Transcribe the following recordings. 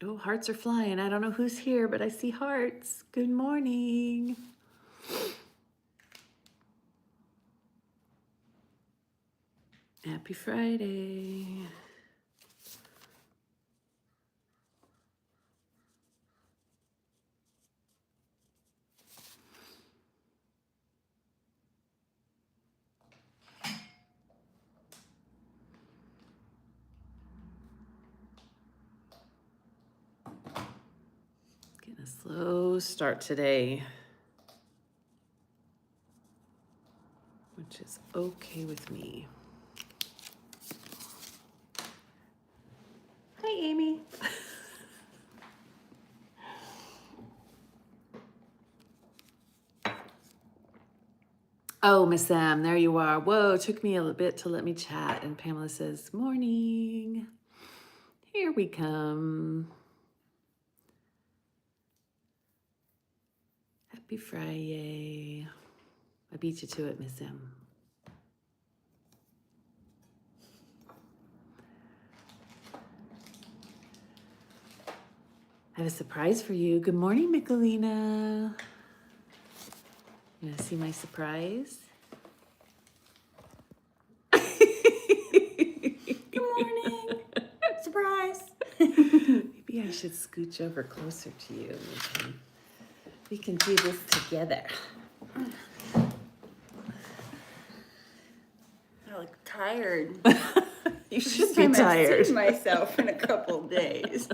Oh, hearts are flying. I don't know who's here, but I see hearts. Good morning. Happy Friday. Getting a slow start today, which is okay with me. Hi, Amy. Oh, Miss Sam, there you are. Whoa, took me a little bit to let me chat. And Pamela says, morning. Here we come. Happy Friday. I beat you to it, Miss Sam. I have a surprise for you. Good morning, Michelina. You wanna see my surprise? Good morning. Surprise. Maybe I should scooch over closer to you. We can do this together. I look tired. You First should be time tired. I've seen myself in a couple days.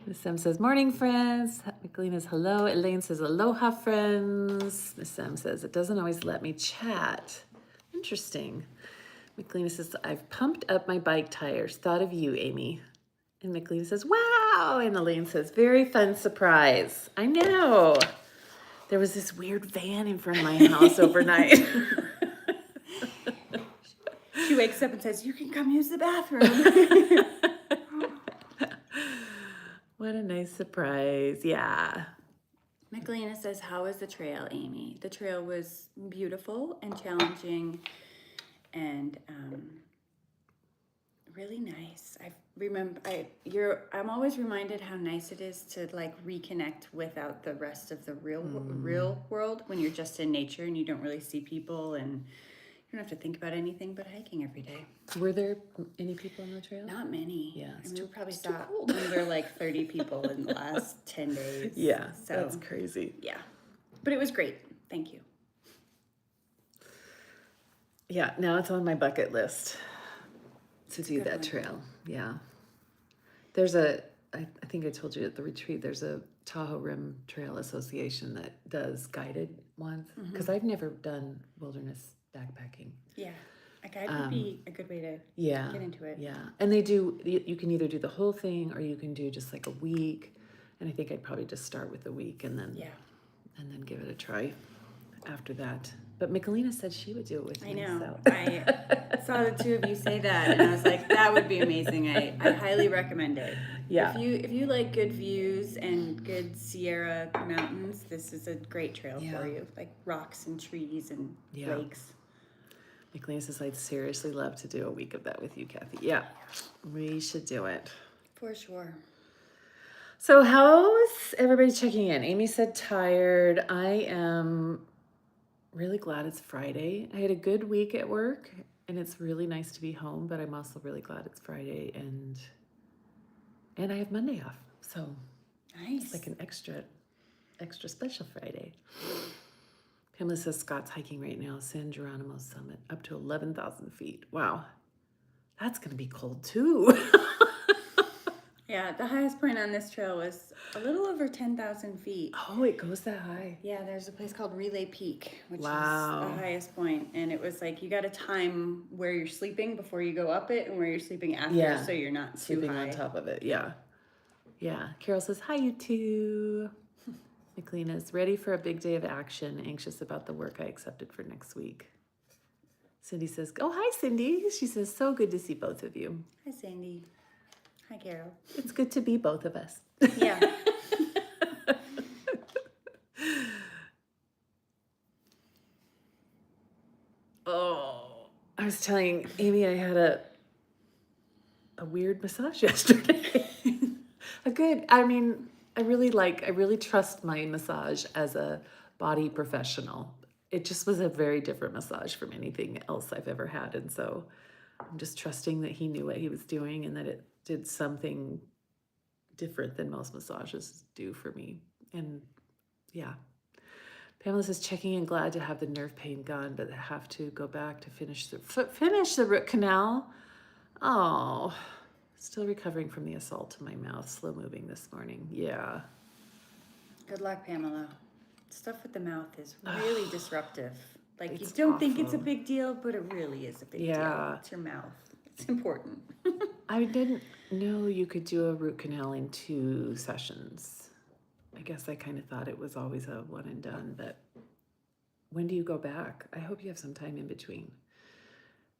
Miss Sam says, morning, friends. Michelina's hello. Elaine says, aloha, friends. Miss Sam says, it doesn't always let me chat. Interesting. Michelina says, I've pumped up my bike tires. Thought of you, Amy. And Michelina says, wow. And Elaine says, very fun surprise. I know. There was this weird van in front of my house overnight. She wakes up and says, you can come use the bathroom. What a nice surprise. Yeah. Michelina says, how was the trail, Amy? The trail was beautiful and challenging and really nice. I'm always reminded how nice it is to like reconnect without the rest of the real world when you're just in nature and you don't really see people and you don't have to think about anything but hiking every day. Were there any people on the trail? Not many. Yeah, I mean, we probably it's too saw cold. under like 30 people in the last 10 days. Yeah, so that's crazy. yeah, but it was great. Thank you. Yeah, now it's on my bucket list to do good that one. trail. Yeah. I think I told you at the retreat, there's a Tahoe Rim Trail Association that does guided ones. Because I've never done wilderness backpacking. Yeah, a guide would be a good way to Yeah. get into it. Yeah. And they do, you can either do the whole thing or you can do just like a week. And I think I'd probably just start with a week and then give it a try after that. But Michelina said she would do it with me. I know. So. I saw the two of you say that, and I was like, that would be amazing. I highly recommend it. Yeah. If you like good views and good Sierra mountains, this is a great trail for you. Like rocks and trees and lakes. Michelina says, I'd seriously love to do a week of that with you, Kathy. Yeah, we should do it. For sure. So how's everybody checking in? Amy said tired. I am really glad it's Friday. I had a good week at work and it's really nice to be home, but I'm also really glad it's Friday and I have Monday off. So nice. It's like an extra special Friday. Pamela says Scott's hiking right now, San Geronimo Summit, up to 11,000 feet. Wow. That's going to be cold too. Yeah, the highest point on this trail was a little over 10,000 feet. Oh, it goes that high. Yeah, there's a place called Relay Peak, which is the Wow. highest point. And it was like you got to time where you're sleeping before you go up it and where you're sleeping after so you're not too Sleeping high. on top of it, yeah. Yeah. Carol says, hi, you two. Michelina's ready for a big day of action, anxious about the work I accepted for next week. Cindy says, oh, hi, Cindy. She says, so good to see both of you. Hi, Sandy. Hi, Carol. It's good to be both of us. Yeah. Oh, I was telling Amy I had a a weird massage yesterday. I really trust my massage as a body professional. It just was a very different massage from anything else I've ever had. And so I'm just trusting that he knew what he was doing and that it did something different than most massages do for me. And yeah. Pamela says, checking in, glad to have the nerve pain gone, but I have to go back to finish the root canal. Oh, still recovering from the assault to my mouth. Slow moving this morning. Yeah. Good luck, Pamela. Stuff with the mouth is really disruptive. Like, you It's don't think it's a awful. big deal, but it really is a big deal. It's your mouth. It's important. I didn't know you could do a root canal in 2 sessions. I guess I kind of thought it was always a one and done, but when do you go back? I hope you have some time in between.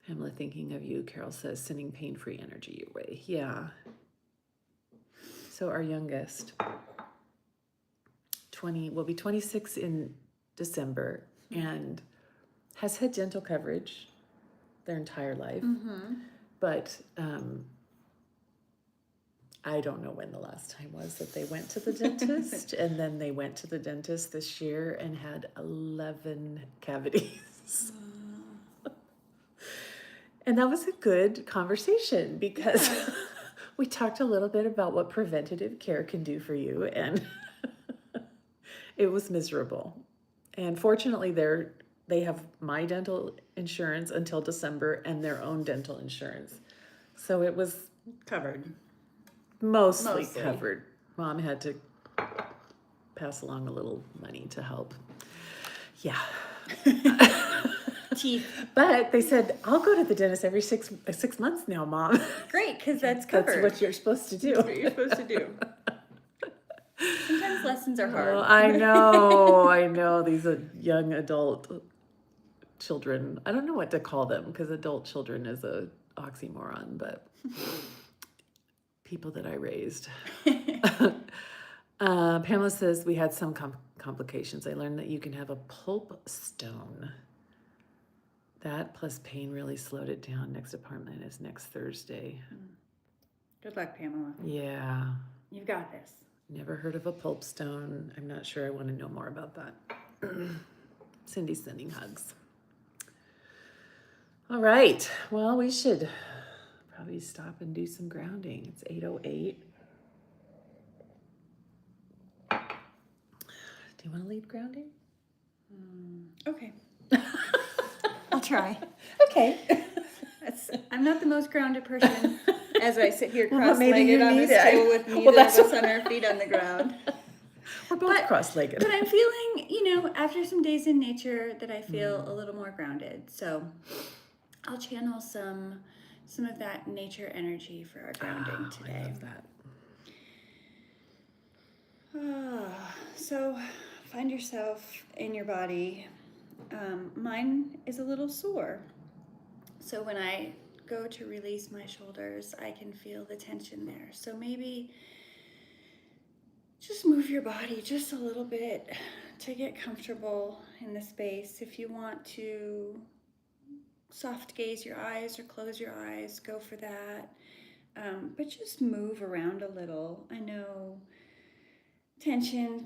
Pamela, thinking of you, Carol says, sending pain-free energy your way. Yeah. So our youngest, will be 26 in December and has had dental coverage their entire life. Mm-hmm. But I don't know when the last time was that they went to the dentist. And then they went to the dentist this year and had 11 cavities. And that was a good conversation because we talked a little bit about what preventative care can do for you. And it was miserable. And fortunately, they have my dental insurance until December and their own dental insurance. So it was Covered. mostly covered. Mom had to pass along a little money to help. Yeah. Teeth. But they said, I'll go to the dentist every 6 months now, Mom. Great, because that's covered. That's what you're supposed to do. That's what you're supposed to do. Sometimes lessons are hard. Oh, I know. These young adult children. I don't know what to call them because adult children is a oxymoron, but people that I raised. Pamela says we had some complications. I learned that you can have a pulp stone. That plus pain really slowed it down. Next appointment is next Thursday. Good luck, Pamela. Yeah. You've got this. Never heard of a pulp stone. I'm not sure I want to know more about that. Cindy's sending hugs. All right. Well, we should probably stop and do some grounding. It's 8:08. Do you want to lead grounding? Okay. I'll try. Okay. I'm not the most grounded person as I sit here Well, maybe cross-legged you on the need it. stool with neither Well, of us on our feet on the ground. We're both cross-legged. But I'm feeling, after some days in nature that I feel a little more grounded. So I'll channel some of that nature energy for our grounding today. I love that. So find yourself in your body. Mine is a little sore. So when I go to release my shoulders, I can feel the tension there. So maybe just move your body just a little bit to get comfortable in the space. If you want to soft gaze your eyes or close your eyes, go for that. But just move around a little. I know tension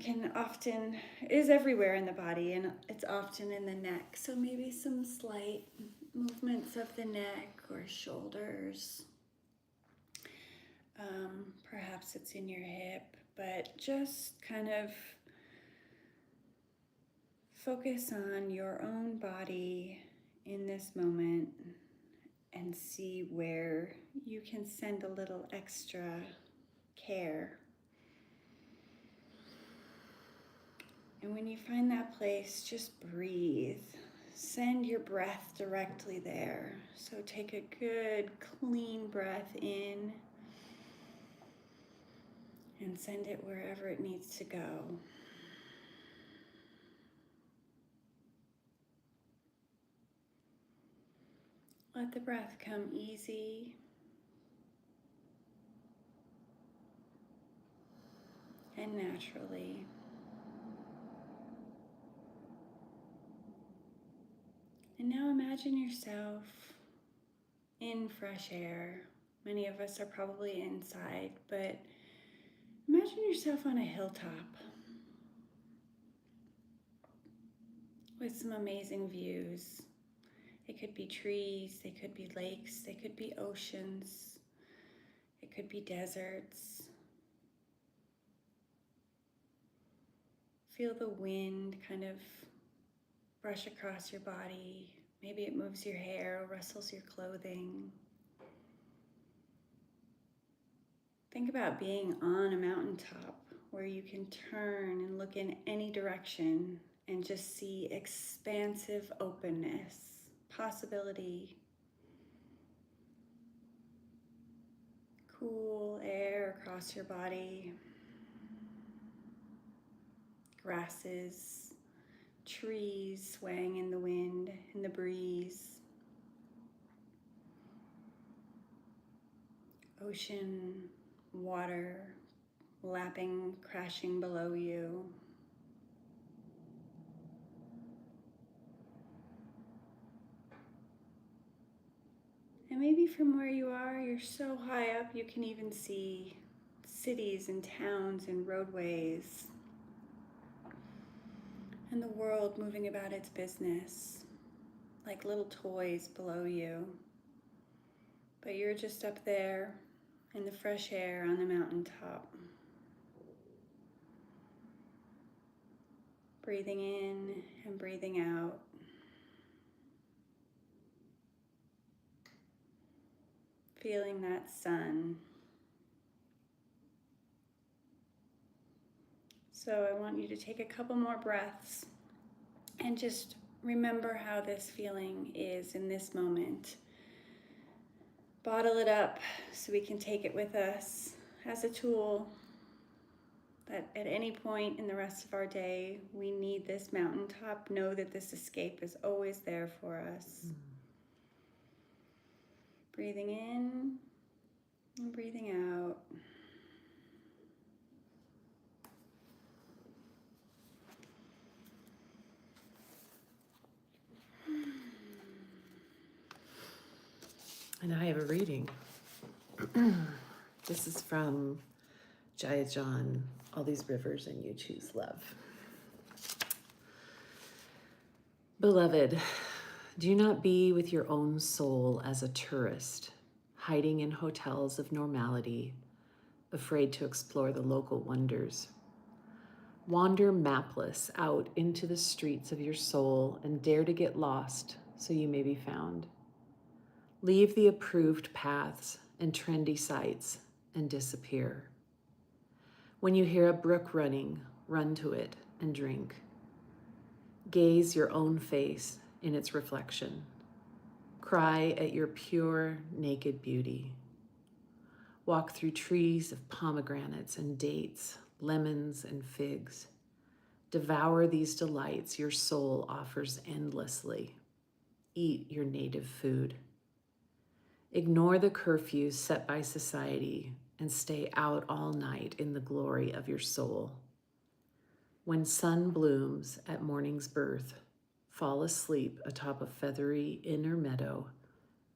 is everywhere in the body, and it's often in the neck. So maybe some slight movements of the neck or shoulders. Perhaps it's in your hip, but just kind of focus on your own body in this moment and see where you can send a little extra care. And when you find that place, just breathe. Send your breath directly there. So take a good, clean breath in and send it wherever it needs to go. Let the breath come easy and naturally. And now imagine yourself in fresh air, Many of us are probably inside, but imagine yourself on a hilltop with some amazing views. It could be trees, they could be lakes, they could be oceans, it could be deserts. Feel the wind kind of brush across your body. Maybe it moves your hair or rustles your clothing. Think about being on a mountaintop where you can turn and look in any direction and just see expansive openness, possibility, cool air across your body, grasses, trees swaying in the wind, in the breeze, ocean, water lapping, crashing below you. And maybe from where you are, you're so high up you can even see cities and towns and roadways and the world moving about its business like little toys below you. But you're just up there in the fresh air on the mountaintop. Breathing in and breathing out. Feeling that sun. So I want you to take a couple more breaths and just remember how this feeling is in this moment. Bottle it up so we can take it with us as a tool that at any point in the rest of our day, we need this mountaintop. Know that this escape is always there for us. Breathing in and breathing out. And I have a reading. This is from Jaya John, All These Rivers and You Choose Love. Beloved, do not be with your own soul as a tourist, hiding in hotels of normality, afraid to explore the local wonders. Wander mapless out into the streets of your soul and dare to get lost so you may be found. Leave the approved paths and trendy sights and disappear. When you hear a brook running, run to it and drink. Gaze your own face in its reflection. Cry at your pure, naked beauty. Walk through trees of pomegranates and dates, lemons and figs. Devour these delights your soul offers endlessly. Eat your native food. Ignore the curfews set by society and stay out all night in the glory of your soul. When sun blooms at morning's birth, fall asleep atop a feathery inner meadow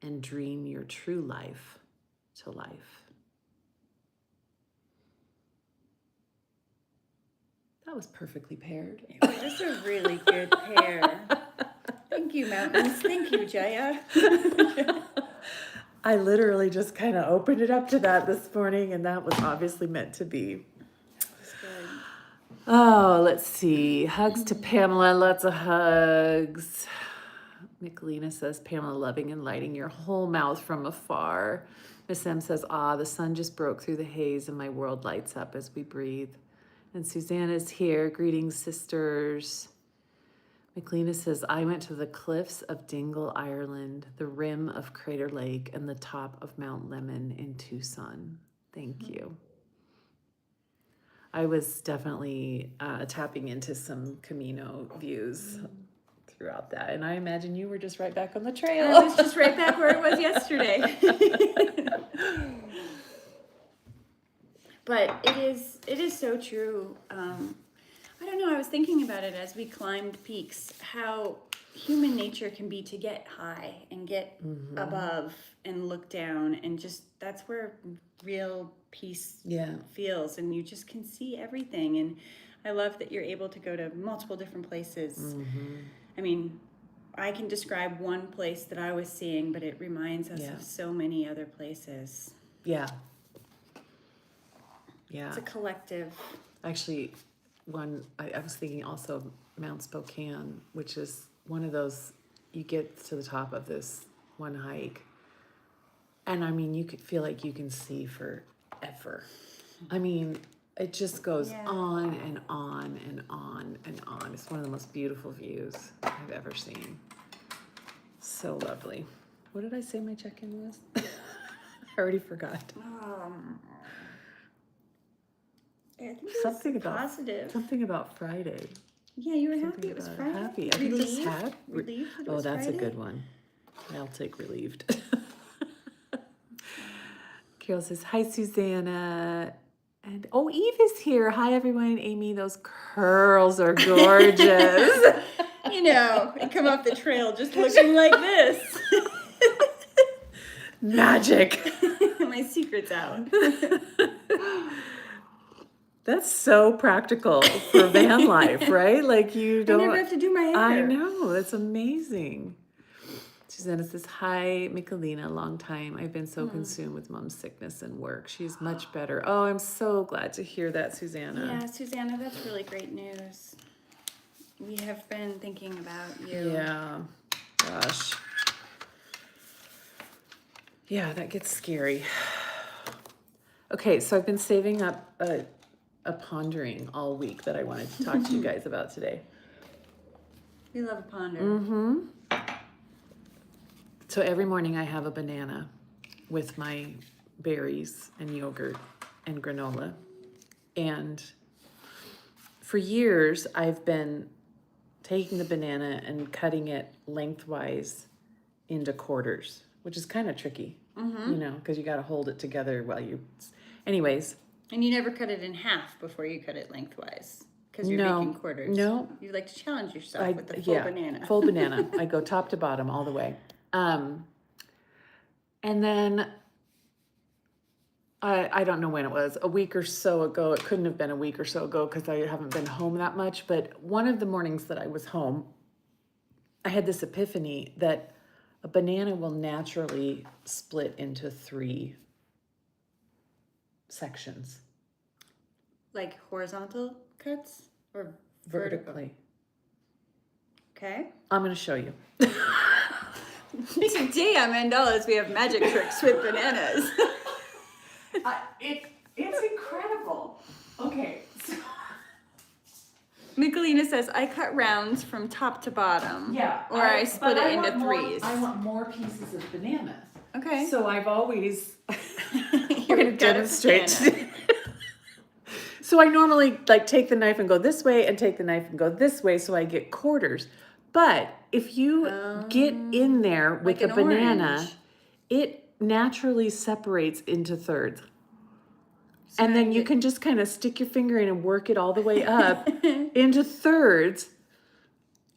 and dream your true life to life. That was perfectly paired. That's a really good pair. Thank you, mountains. Thank you, Jaya. I literally just kind of opened it up to that this morning, and that was obviously meant to be. That's good. Oh, let's see. Hugs to Pamela. Lots of hugs. Michelina says, Pamela, loving and lighting your whole mouth from afar. Miss M says, the sun just broke through the haze and my world lights up as we breathe. And Susanna's here. Greetings, sisters. Michelina says, I went to the cliffs of Dingle, Ireland, the rim of Crater Lake, and the top of Mount Lemmon in Tucson. Thank you. I was definitely tapping into some Camino views throughout that. And I imagine you were just right back on the trail. I was just right back where it was yesterday. But it is so true. I don't know, I was thinking about it as we climbed peaks, how human nature can be to get high and get above and look down, and just that's where real peace feels, and you just can see everything. And I love that you're able to go to multiple different places. I mean, I can describe one place that I was seeing, but it reminds us of so many other places. Yeah. It's a collective. Actually, I was thinking also Mount Spokane, which is one of those, you get to the top of this one hike, and I mean, you could feel like you can see forever. I mean, it just goes on and on and on and on. It's one of the most beautiful views I've ever seen. So lovely. What did I say my check-in was? I already forgot. I think it Something was about positive. Something about Friday. Yeah, you were Something happy it was about Friday. happy. I think Relieved? just Relieved that it Oh, was that's Friday? a good one. I'll take relieved. Carol says, hi, Susanna. And Eve is here. Hi, everyone. Amy, those curls are gorgeous. You know, I come off the trail just looking like this. Magic. My secret's out. That's so practical for van life, right? Like you don't. I never have to do my hair. I know. That's amazing. Susanna says, hi, Michelina, long time. I've been so consumed with mom's sickness and work. She's much better. Oh, I'm so glad to hear that, Susanna. Yeah, Susanna, that's really great news. We have been thinking about you. Yeah. Gosh. Yeah, that gets scary. Okay, so I've been saving up a pondering all week that I wanted to talk to you guys about today. We love a ponder. So every morning I have a banana with my berries and yogurt and granola. And for years I've been taking the banana and cutting it lengthwise into quarters, which is kind of tricky, you know, because you got to hold it together while you... Anyways. And you never cut it in half before you cut it lengthwise, because you're making quarters. No. You like to challenge yourself with the full banana. Full banana. I go top to bottom all the way. And then I don't know when it was, a week or so ago. It couldn't have been a week or so ago because I haven't been home that much. But one of the mornings that I was home, I had this epiphany that a banana will naturally split into 3 sections. Like horizontal cuts or vertical? Vertically. Okay. I'm going to show you. Today on Mandalas, we have magic tricks with bananas. It's incredible. Okay. So. Michelina says, I cut rounds from top to bottom. Yeah. Or I split it into 3s. I want more pieces of banana. Okay. So I've always... We're going to demonstrate today. So I normally take the knife and go this way and take the knife and go this way so I get quarters. But if you get in there with like a banana, orange. it naturally separates into thirds. And then you can just kind of stick your finger in and work it all the way up into thirds.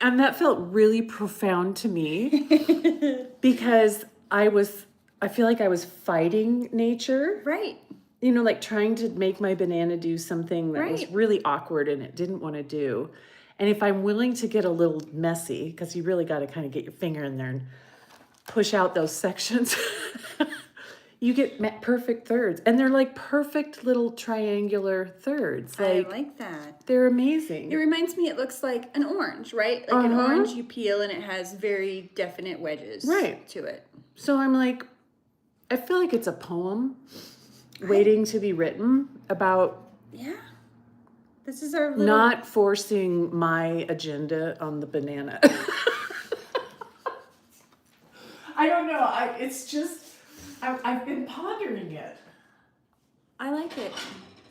And that felt really profound to me because I feel like I was fighting nature. Right. You know, like trying to make my banana do something that was really awkward and it didn't want to do. And if I'm willing to get a little messy, because you really got to kind of get your finger in there and push out those sections, you get perfect thirds. And they're like perfect little triangular thirds. I like that. They're amazing. It reminds me, it looks like an orange, right? Like an orange you peel and it has very definite wedges to it. So I'm like, I feel like it's a poem waiting to be written about... Yeah. This is our little... Not forcing my agenda on the banana. I don't know. It's just, I've been pondering it. I like it.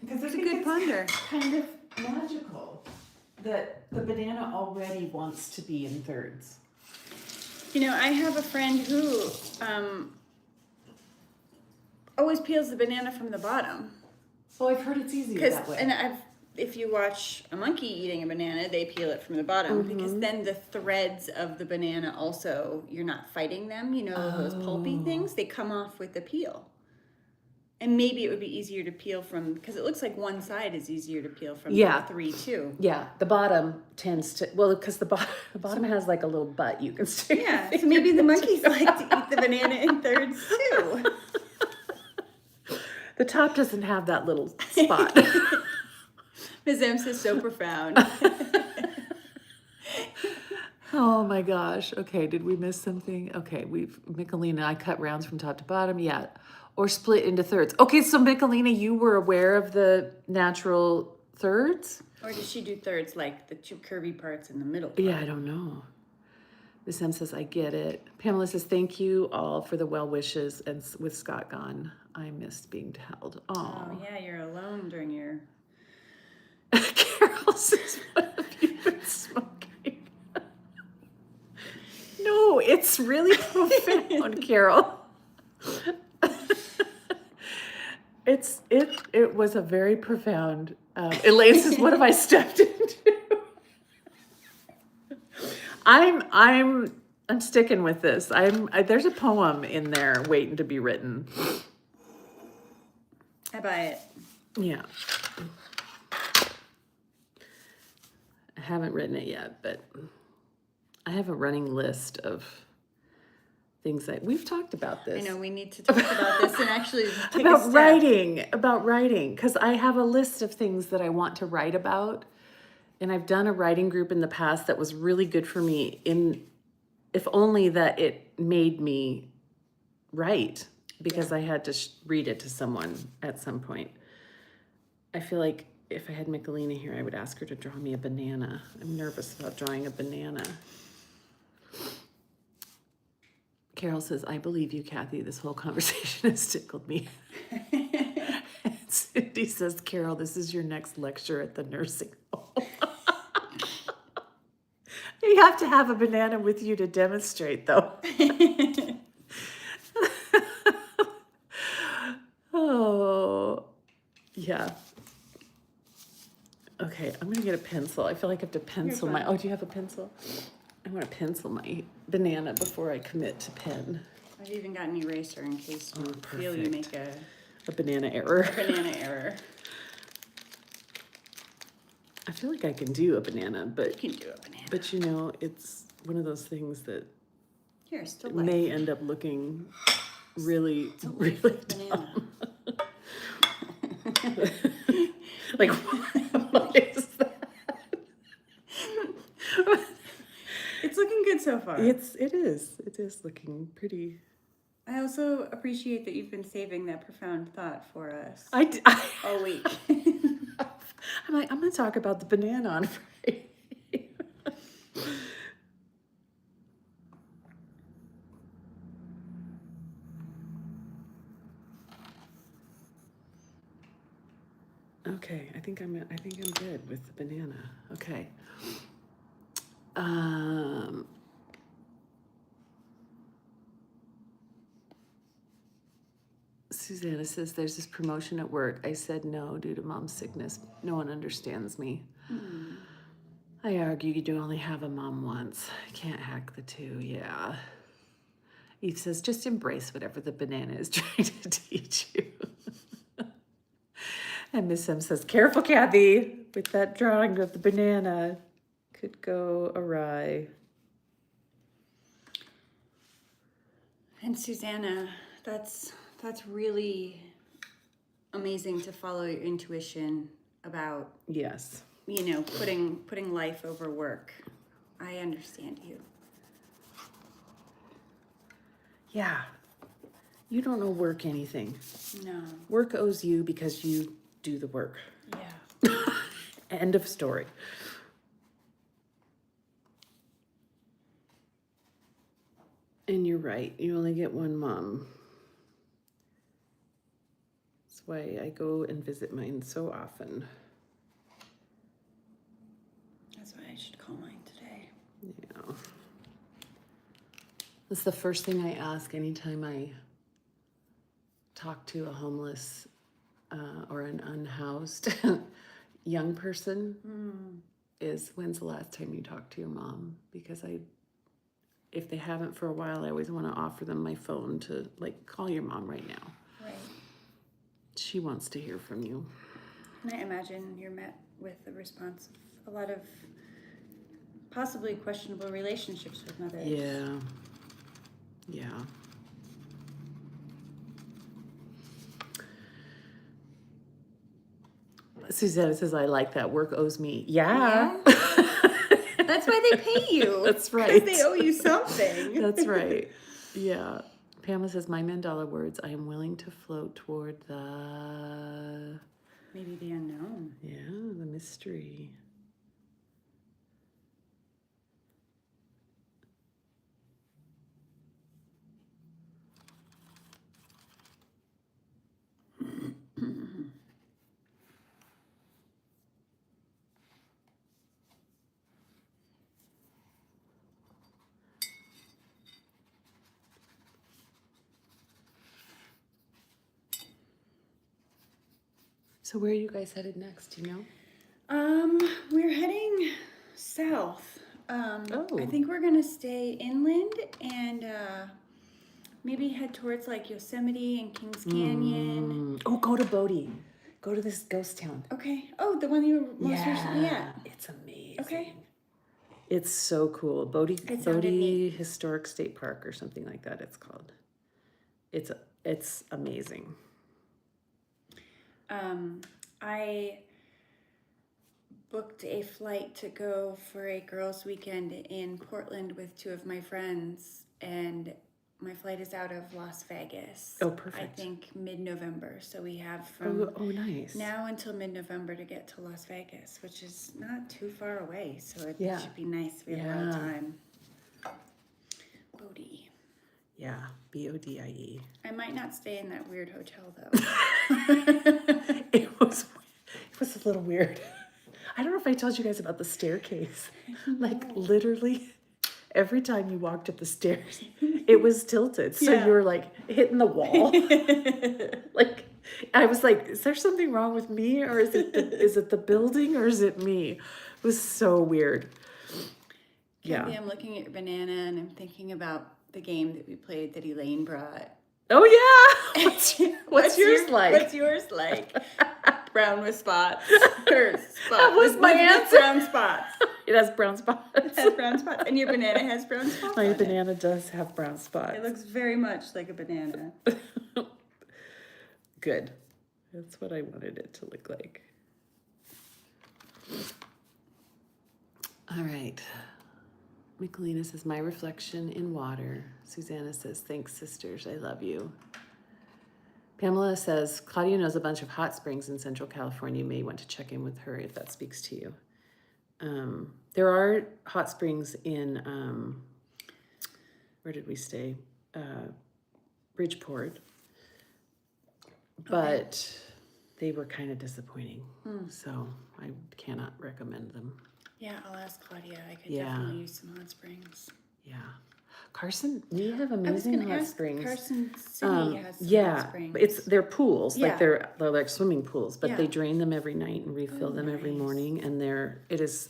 Because it's a good ponder. Kind of magical that the banana already wants to be in thirds. You know, I have a friend who always peels the banana from the bottom. Oh, I've heard it's easier that way. And if you watch a monkey eating a banana, they peel it from the bottom because Mm-hmm. then the threads of the banana also, you're not fighting them, you know, those pulpy Oh. things, they come off with the peel. And maybe it would be easier to peel from, because it looks like one side is easier to peel from Yeah. the 3 too. Yeah, the bottom tends to, well, because the bottom has like a little butt you can stick. your Yeah, so finger maybe the into. monkeys like to eat the banana in thirds too. The top doesn't have that little spot. Ms. Ems is so profound. Oh my gosh. Okay, did we miss something? Okay, Michelina and I cut rounds from top to bottom. Yeah. Or split into thirds. Okay, so Michelina, you were aware of the natural thirds? Or does she do thirds like the 2 curvy parts in the middle part? Yeah, I don't know. Miss M says, I get it. Pamela says, thank you all for the well wishes. And with Scott gone, I missed being held. Oh, yeah, you're alone during your... Carol says, what have you been smoking? No, it's really profound, Carol. It was a very profound. Elaine says, "What have I stepped into?" I'm sticking with this. There's a poem in there waiting to be written. I buy it. Yeah. I haven't written it yet, but I have a running list of things that we've talked about this. I know we need to talk about this and actually take a step. About writing, because I have a list of things that I want to write about, and I've done a writing group in the past that was really good for me. If only that it made me write, because I had to read it to someone at some point. I feel like if I had Michelina here, I would ask her to draw me a banana. I'm nervous about drawing a banana. Carol says, I believe you, Kathy. This whole conversation has tickled me. Cindy says, Carol, this is your next lecture at the nursing home. You have to have a banana with you to demonstrate, though. Oh, yeah. Okay, I'm going to get a pencil. I feel like I have to pencil my... Oh, do you have a pencil? I want to pencil my banana before I commit to pen. I've even got an eraser in case you feel you make a banana error. banana error. I feel like I can do a banana, but You can do a banana. But you know, it's one of those things that Here, still may end up looking really, really banana. like what is that? It's looking good so far. It is looking pretty. I also appreciate that you've been saving that profound thought for us I all week. I'm like, I'm going to talk about the banana on Friday. Okay, I think I'm good with the banana. Okay. Susanna says there's this promotion at work. I said no due to mom's sickness. No one understands me. I argue you do only have a mom once. Can't hack the two, yeah. Eve says just embrace whatever the banana is trying to teach you. And Miss M says, careful, Kathy, with that drawing of the banana. Could go awry. And Susanna, that's really amazing to follow your intuition about, Yes. you know, putting life over work. I understand you. Yeah. You don't owe work anything. No. Work owes you because you do the work. Yeah. End of story. And you're right. You only get one mom. That's why I go and visit mine so often. That's why I should call mine today. Yeah. That's the first thing I ask anytime I talk to a homeless or an unhoused. young person is, when's the last time you talked to your mom? Because if they haven't for a while, I always want to offer them my phone to like call your mom right now. Right. She wants to hear from you. And I imagine you're met with the response of a lot of possibly questionable relationships with mothers. Yeah. Yeah. Susanna says, I like that. Work owes me. Yeah. That's why they pay you. That's right. Because they owe you something. That's right. Yeah. Pamela says, my Mandala words, I am willing to float toward the... Maybe the unknown. Yeah, the mystery. So where are you guys headed next, do you know? We're heading south. I think we're gonna stay inland and maybe head towards like Yosemite and Kings Canyon. Oh, go to Bodie. Go to this ghost town. Okay. Oh, the one you were most recently at. It's amazing. Okay. It's so cool. Bodie sounded neat. Historic State Park or something like that it's called. It's amazing. I booked a flight to go for a girls' weekend in Portland with two of my friends, and my flight is out of Las Vegas. Oh, perfect. I think mid-November, so we have from nice. now until mid-November to get to Las Vegas, which is not too far away, so it Yeah. should be nice. We have a lot of time. Bodie. Yeah, Bodie. I might not stay in that weird hotel though. It was a little weird. I don't know if I told you guys about the staircase. Like literally every time you walked up the stairs, it was tilted. So you were like hitting the wall. Like I was like, is there something wrong with me, or is it the building, or is it me? It was so weird. Kathy, I'm looking at your banana and I'm thinking about the game that we played that Elaine brought. Oh yeah. What's yours like? What's yours like? Brown with spots. Her spot. That was my answer. Brown spots. It has brown spots. It has brown spots. And your banana has brown spots. My on banana does have brown spots. It looks very much like a banana. Good. That's what I wanted it to look like. All right. Michelina says, my reflection in water. Susanna says, thanks, sisters. I love you. Pamela says, Claudia knows a bunch of hot springs in Central California. You may want to check in with her if that speaks to you. There are hot springs in, where did we stay? Bridgeport. But they were kind of disappointing. So I cannot recommend them. Yeah, I'll ask Claudia. I could definitely use some hot springs. Yeah. Carson, we have amazing hot springs. Carson City has some hot springs. But they're pools, like they're like swimming pools, but they drain them every night and refill them every morning, and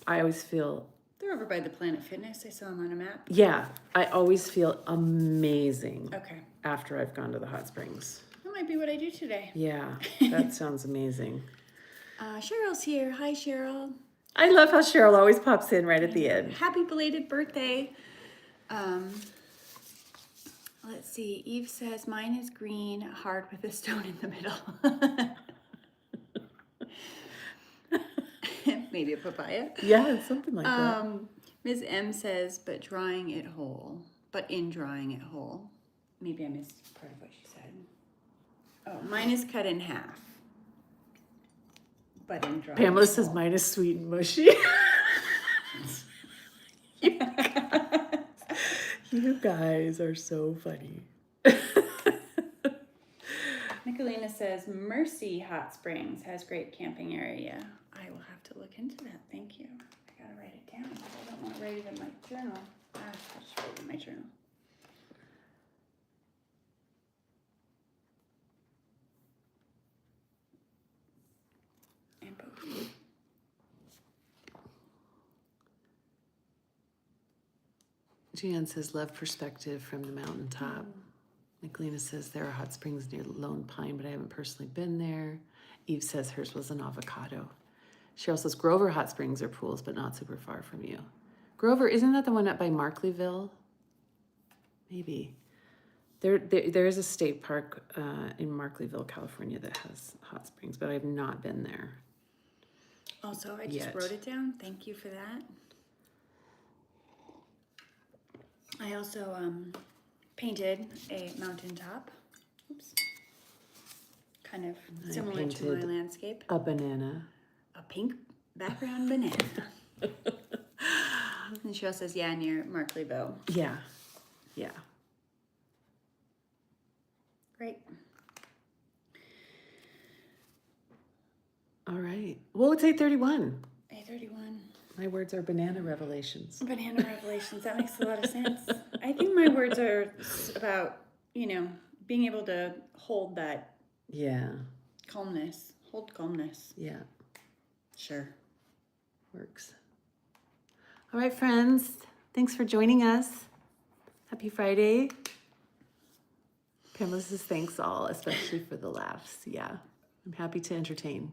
I always feel they're over by the Planet Fitness. I saw them on a map. Yeah, I always feel amazing. Okay. After I've gone to the hot springs. That might be what I do today. Yeah, that sounds amazing. Cheryl's here. Hi, Cheryl. I love how Cheryl always pops in right at the end. Happy belated birthday. Let's see. Eve says, mine is green, hard with a stone in the middle. Maybe a papaya. Yeah, something like that. Ms. M says, but in drawing it whole. Maybe I missed part of what she said. Oh, mine is cut in half. But in drawing Pamela it says whole. mine is sweet and mushy. You guys are so funny. Nicolina says, Mercy Hot Springs has great camping area. I will have to look into that. Thank you. I gotta write it down. I don't want to write it in my journal. I should write it in my journal. And Bodie. Jan says, love perspective from the mountaintop. Nicolina says, there are hot springs near Lone Pine, but I haven't personally been there. Eve says hers was an avocado. Cheryl says, Grover hot springs are pools, but not super far from you. Grover, isn't that the one up by Markleyville? Maybe. There is a state park in Markleyville, California that has hot springs, but I've not been there. Also, I just Yet. wrote it down. Thank you for that. I also painted a mountaintop. Oops. Kind of I similar to my painted landscape. a banana. A pink background banana. And Cheryl says, yeah, near Markleyville. Yeah. Yeah. Great. All right. Well, it's 8:31. 8:31. My words are banana revelations. Banana revelations. That makes a lot of sense. I think my words are about, being able to hold that Yeah. calmness. Hold calmness. Yeah. Sure. Works. All right, friends. Thanks for joining us. Happy Friday. Pamela says thanks all, especially for the laughs. Yeah. I'm happy to entertain.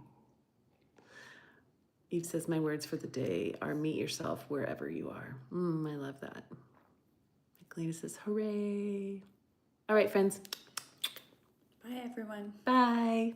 Eve says my words for the day are meet yourself wherever you are. I love that. Nicolina says hooray. All right, friends. Bye, everyone. Bye.